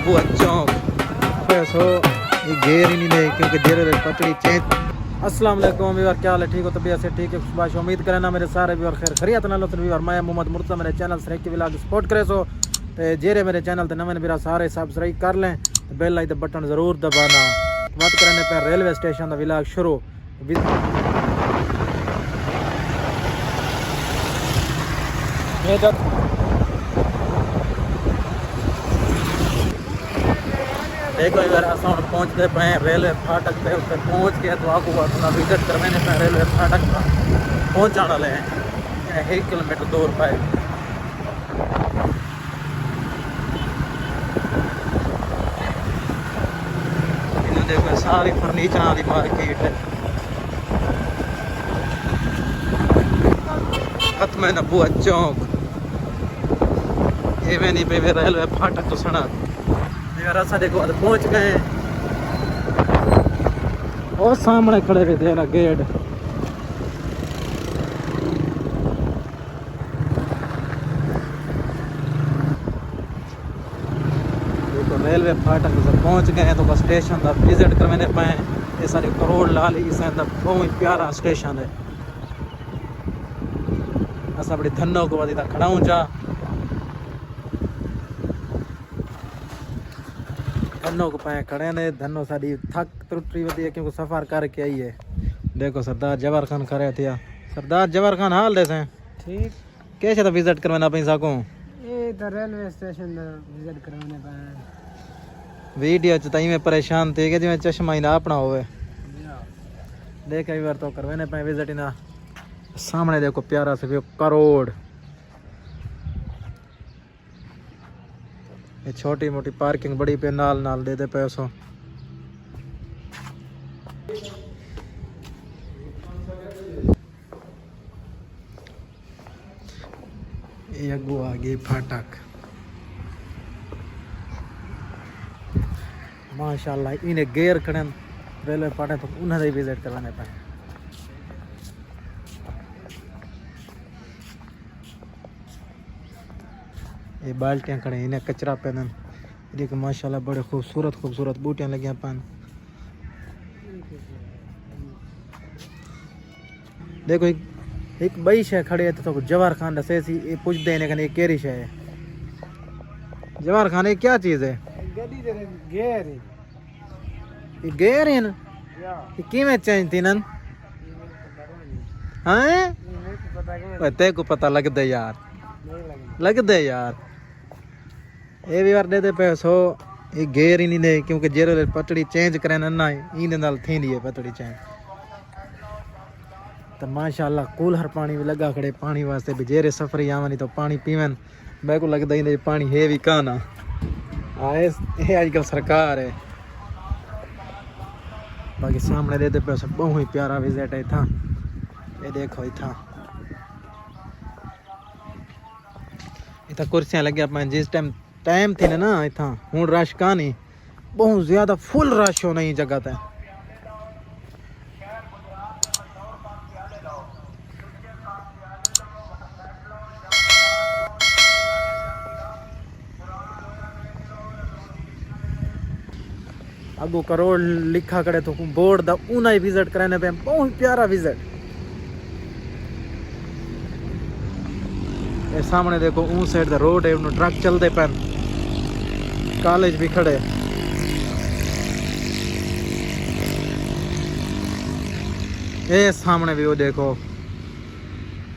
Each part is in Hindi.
नबूआ चौक सो ये घेर ही नहीं ले क्योंकि घेर पटड़ी चेंज। अस्सलाम वालेकुम व्यूअर, क्या हाल है? ठीक हो? तबीयत से ठीक है? खुशबाश उम्मीद करें ना मेरे सारे व्यूअर खैर खरियत नाल होते व्यूअर। मैं मोहम्मद मुर्तज़ा मेरे चैनल सरेकी व्लॉग सपोर्ट करे सो ते जेरे मेरे चैनल ते नवे मेरा सारे सब्सक्राइब कर लें ते बेल आई द बटन ज़रूर दबाना। बात करने पे रेलवे स्टेशन का व्लॉग शुरू। देखो यार अस हम पहुँचते पे रेलवे फाटक पे उत्ते पहुँच के तो आपको अपना विजिट करवाने पे रेलवे फाटक पर पहुँच जाने वाले हैं 1 किलोमीटर दूर पे। देखो सारी फर्नीचर वाली मार्केट है। खत्म नबूआ चौक ये नहीं पे रेलवे फाटक तो सना रास्ता देखो पहुंच गए और सामने खड़े हुए थे ना गेट। देखो रेलवे फाटक से पहुंच गए तो बस स्टेशन का विजिट करवाने पाए। ये सारे करोड़ लाल बहुत ही प्यारा स्टेशन है। असा बड़ी धन्नो को बाद खड़ा हूँ जा धनों को पाए खड़े ने। धनों साड़ी थक टुटी वधी है क्योंकि सफ़र करके आई है। देखो सरदार जवाहर खान खड़े थे। सरदार जवाहर खान हाल देसे ठीक कैसे तो विजिट करवाना पई सको ये तो रेलवे स्टेशन विजिट करवाने पाए। वीडियो च तई में परेशान थे कि जिवें चश्मा ही ना अपना होवे। देख कई बार तो करवाने पाए विजिट ना। सामने देखो प्यारा सा करोड़। ये छोटी मोटी पार्किंग बड़ी पे नाल नाल दे दे पैसों। ये अगू आ गई फाटक माशाल्लाह। इन्हें गेर खड़न रेलवे फाटक तो उन्हें ही विजिट करवाने पाए। ये बाल्टियाँ खड़े इन्हें कचरा पहनन। देखो माशाल्लाह बड़े खूबसूरत खूबसूरत बूटियाँ लगी पान। देखो एक बई शे खड़े है तो जवाहर खान दसे सी ये पूछते हैं ये केरी शे है। जवाहर खान ये क्या चीज़ है? गेर ये गेर है ना ये किमें चेंज थी नन हाँ ते को पता लग दे यार लग दे यार। ये भी बार दे दे पैसो ये गेर ही नहीं दे क्योंकि जेरो पटड़ी चेंज करे ना इन नाल थींदी है पटड़ी चेंज। तो माशाल्लाह कूलर पानी भी लगा खड़े पानी वास्ते भी जेरे सफरी आवानी तो पानी पीवन मैं को लगता ही पानी है भी काना आए ये आजकल सरकार है। बाकी सामने दे दे पैसो बहुत ही प्यारा विजिट है इतना। ये देखो इतना कुर्सियाँ लगे अपने जिस टाइम थी ना इतना हूँ रश का नहीं बहुत ज्यादा फुल रश होना ही जगह था। अगो करोड़ लिखा करे तो बोर्ड दा उना ही विजिट कराने पे बहुत प्यारा विजिट। ये सामने देखो उन साइड दा रोड है उन ट्रक चलते पैन कॉलेज भी खड़े। ये सामने भी वो देखो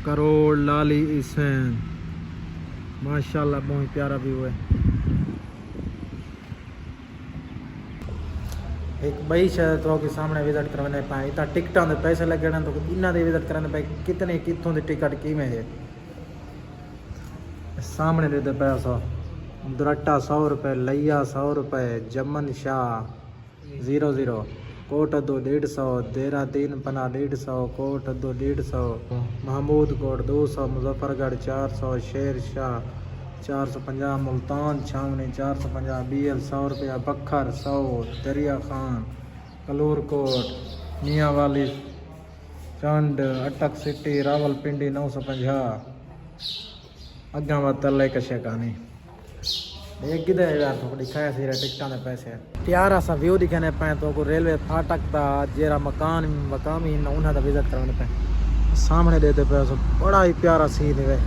करोड़ लाली ईसन माशाल्लाह बहुत प्यारा व्यू है। एक बई शायद तो के सामने विजिट करवाने पाए इतना टिकटा के पैसे लगे तो इन्हों के विजिट कराने पाए कितने कितों की टिकट किमें है। सामने दे दे पैसा दुरट्टा 100 रुपये लैया 100 रुपये जमन शाह 00 कोट 2 150 देरा 3 पना 150 कोट 2 150 महमूद कोट 200 मुजफ्फरगढ़ 400 शेर शाह 450 मुल्तान छावनी 450 BL 100 रुपया बखर 100 दरिया खान कलूर कोट मियाँ वाली चंड अटक सिटी रावलपिंडी 950 अग्गा तले कशे कहानी एक किधर यार तो दिखाया सी टिकटा ने पैसे प्यारा सा व्यू दिखाने पे तो को रेलवे फाटक दा जेरा मकान मकामी न उन्हां दा विजिट करवाने पे सामने देते पे सो बड़ा ही प्यारा सीन है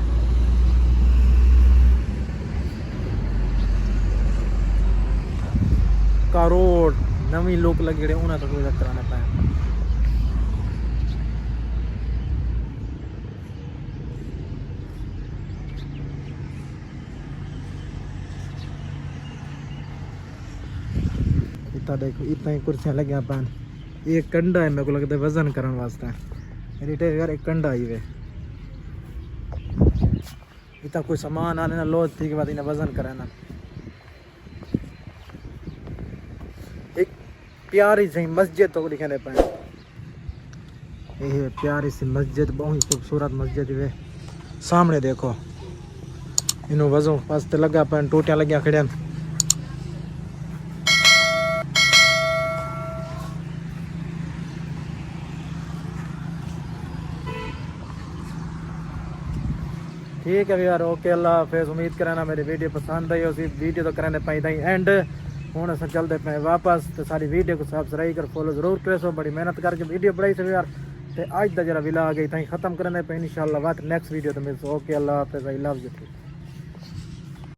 करोड़ नवी लोग लगे उन्हां तक विजिट कराने पे देखो इतना ही कुर्सियां लगे पान एक कंडा है मेरे को लगता है वजन करने वास्ते रिटेल यार एक कंडा ही वे इतना कोई सामान आने ना लो थी के बाद इन्हें वजन करे ना एक प्यारी सी मस्जिद तो दिखाने पाए ये प्यारी सी मस्जिद बहुत ही खूबसूरत मस्जिद वे सामने देखो इन्हों वजन वास्ते लगा पान टोटियां लगिया खड़े ठीक है यार ओके अल्लाह हाफिज़ उम्मीद करना मेरी वीडियो पसंद आई उसी वीडियो तो करने पाई ताई एंड हूँ अस चलते पे वापस तो सारी वीडियो को सब्सक्राइब कर फॉलो जरूर करे सो बड़ी मेहनत करके वीडियो बनाई सो यार तो अज का जरा विला आ गई ताई खत्म करने पे इंशाल्लाह बात नेक्स्ट वीडियो तो मिलते ओके अल्लाह हाफिज़ आई लव यू।